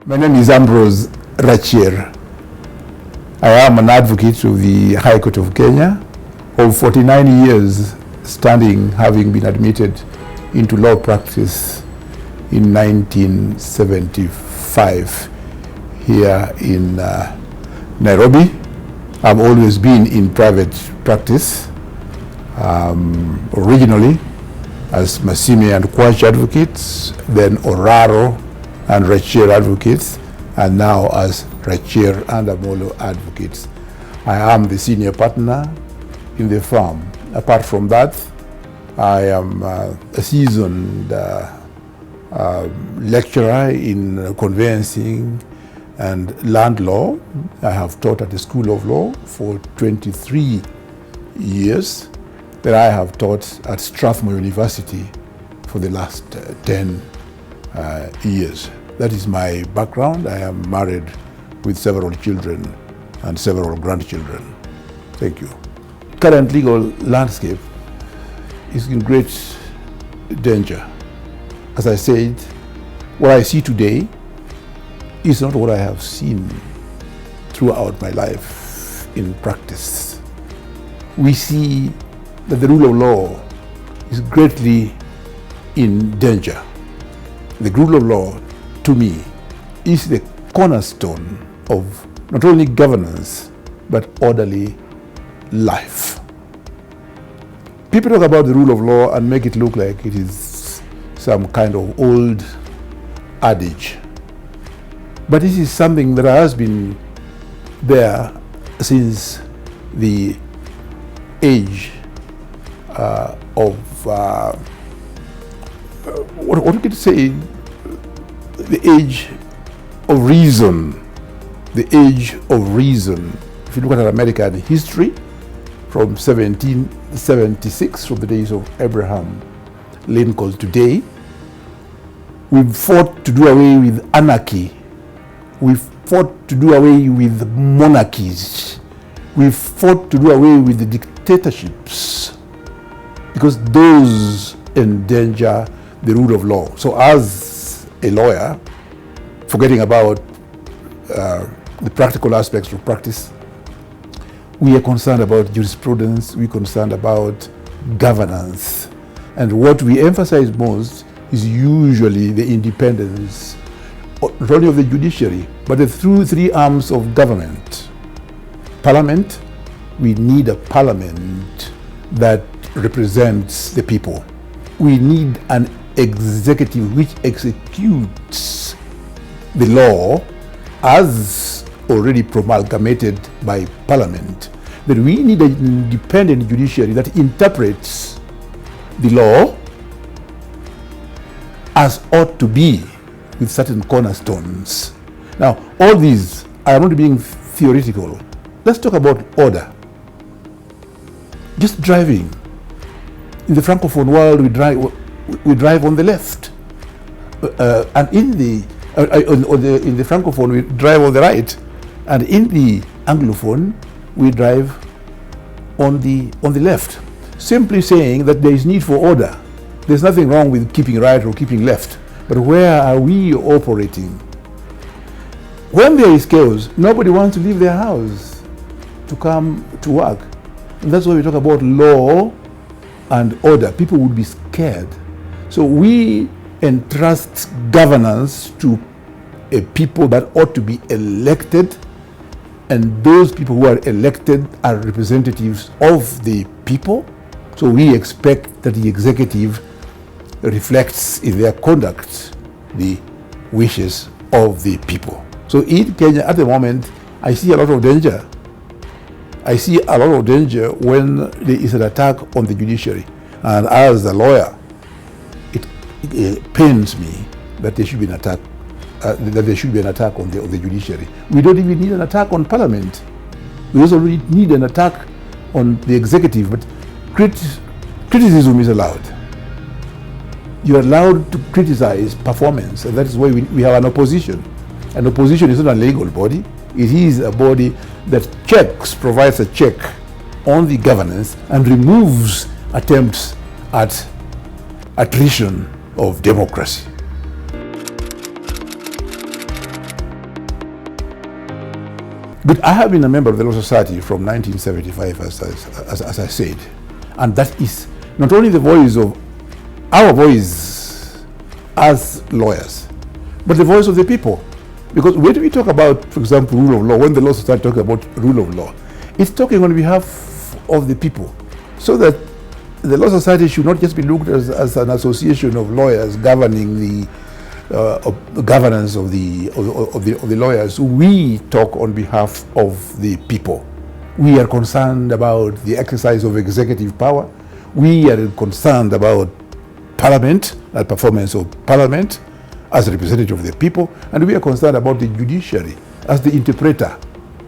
My name is Ambrose Rachier. I am an advocate of the High Court of Kenya of 49 years standing, having been admitted into law practice in 1975 here in Nairobi. I've always been in private practice, originally as Masimi and Kwash advocates, then Oraro and Rachier advocates, and now as Rachier and Amolo advocates. I am the senior partner in the firm. Apart from that, I am a seasoned lecturer in conveyancing and land law. I have taught at the School of Law for 23 years. Then I have taught at Strathmore University for the last 10 years. That is my background. I am married with several children and several grandchildren. Thank you. Current legal landscape is in great danger. As I said, what I see today is not what I have seen throughout my life in practice. We see that the rule of law is greatly in danger. The rule of law, to me, is the cornerstone of not only governance, but orderly life. People talk about the rule of law and make it look like it is some kind of old adage. But this is something that has been there since the age what we could say, the age of reason. The age of reason. If you look at American history, from 1776, from the days of Abraham Lincoln today, we've fought to do away with anarchy. We've fought to do away with monarchies. We've fought to do away with the dictatorships, because those endanger the rule of law. So as a lawyer, forgetting about the practical aspects of practice, we are concerned about jurisprudence, we're concerned about governance. And what we emphasize most is usually the independence, not only of the judiciary, but the three arms of government. Parliament, we need a parliament that represents the people. We need an executive which executes the law as already promulgated by Parliament. But we need an independent judiciary that interprets the law as ought to be, with certain cornerstones. Now, all these are not being theoretical. Let's talk about order. Just driving. In the Francophone world, we drive on the left. And in the Francophone, we drive on the right. And in the Anglophone, we drive on the left. Simply saying that there is need for order. There's nothing wrong with keeping right or keeping left. But where are we operating? When there is chaos, nobody wants to leave their house to come to work. And that's why we talk about law and order. People would be scared. So we entrust governance to a people that ought to be elected, and those people who are elected are representatives of the people. So we expect that the executive reflects in their conduct the wishes of the people. So in Kenya at the moment, I see a lot of danger. I see a lot of danger when there is an attack on the judiciary. And as a lawyer, it pains me that there should be an attack. That there should be an attack on the judiciary. We don't even need an attack on Parliament. We also really need an attack on the executive. But criticism is allowed. You're allowed to criticize performance, and that is why we have an opposition. An opposition is not a legal body. It is a body that provides a check on the governance and removes attempts at attrition of democracy. But I have been a member of the Law Society from 1975, as I said, and that is not only the voice of our voice as lawyers, but the voice of the people. Because when we talk about, for example, rule of law, when the Law Society talks about rule of law, it's talking on behalf of the people, so that the Law Society should not just be looked at as an association of lawyers governing the governance of the lawyers. We talk on behalf of the people. We are concerned about the exercise of executive power. We are concerned about Parliament, the performance of Parliament as a representative of the people, and we are concerned about the judiciary as the interpreter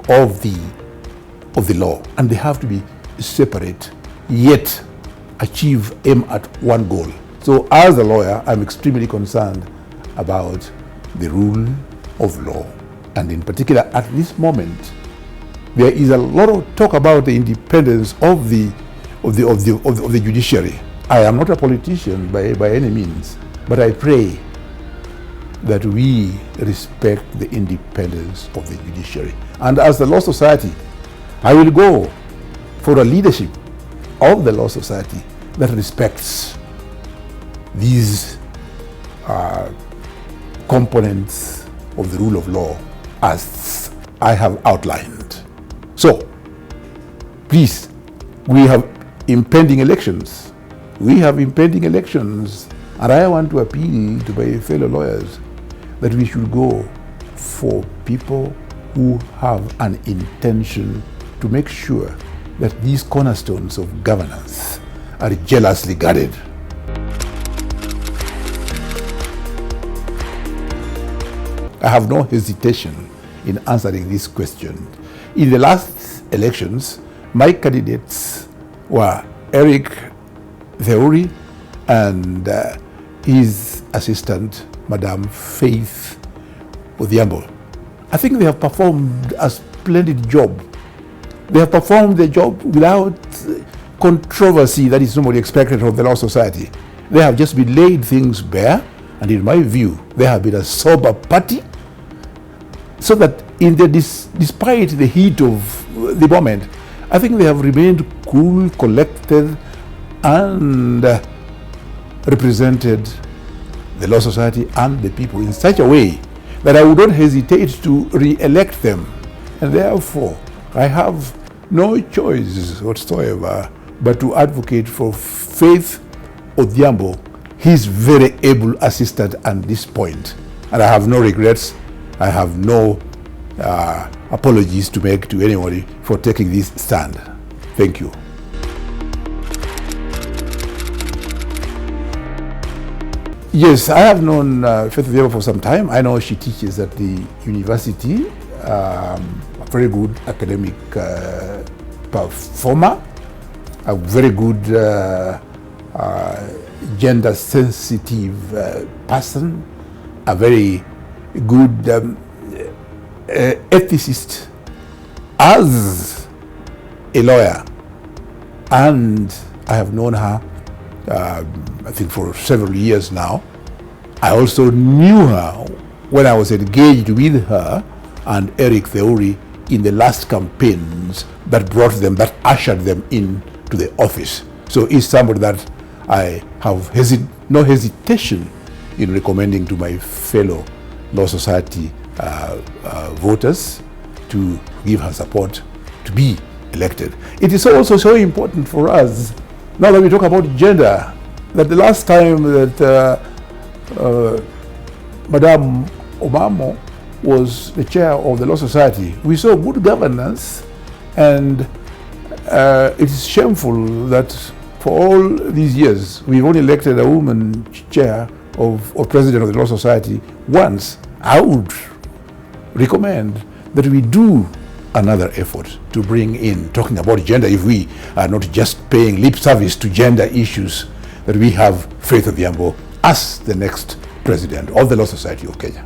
of the law. And they have to be separate, yet aim at one goal. So as a lawyer, I'm extremely concerned about the rule of law. And in particular, at this moment, there is a lot of talk about the independence of the judiciary. I am not a politician by any means, but I pray that we respect the independence of the judiciary. And as the Law Society, I will go for a leadership of the Law Society that respects these components of the rule of law as I have outlined. So, please, we have impending elections. And I want to appeal to my fellow lawyers that we should go for people who have an intention to make sure that these cornerstones of governance are jealously guarded. I have no hesitation in answering this question. In the last elections, my candidates were Eric Theory and his assistant, Madam FAITH ODHIAMBO. I think they have performed a splendid job. They have performed the job without controversy that is normally expected of the Law Society. They have just been laid things bare, and in my view, they have been a sober party, so that despite the heat of the moment, I think they have remained cool, collected, and represented the Law Society and the people in such a way that I would not hesitate to re-elect them. And therefore, I have no choice whatsoever but to advocate for FAITH ODHIAMBO, his very able assistant at this point. And I have no regrets. I have no apologies to make to anybody for taking this stand. Thank you. Yes, I have known FAITH ODHIAMBO for some time. I know she teaches at the university, a very good academic performer, a very good gender-sensitive person, a very good ethicist as a lawyer. And I have known her I think for several years now. I also knew her when I was engaged with her and Eric Theory in the last campaigns that ushered them into the office. So it's somebody that I have no hesitation in recommending to my fellow Law Society voters to give her support to be elected. It is also so important for us, now that we talk about gender, that the last time that Madam Omamo was the chair of the Law Society, we saw good governance, and it is shameful that for all these years we've only elected a woman chair or president of the Law Society once. I would recommend that we do another effort to bring in, talking about gender, if we are not just paying lip service to gender issues, that we have FAITH ODHIAMBO as the next president of the Law Society of Kenya.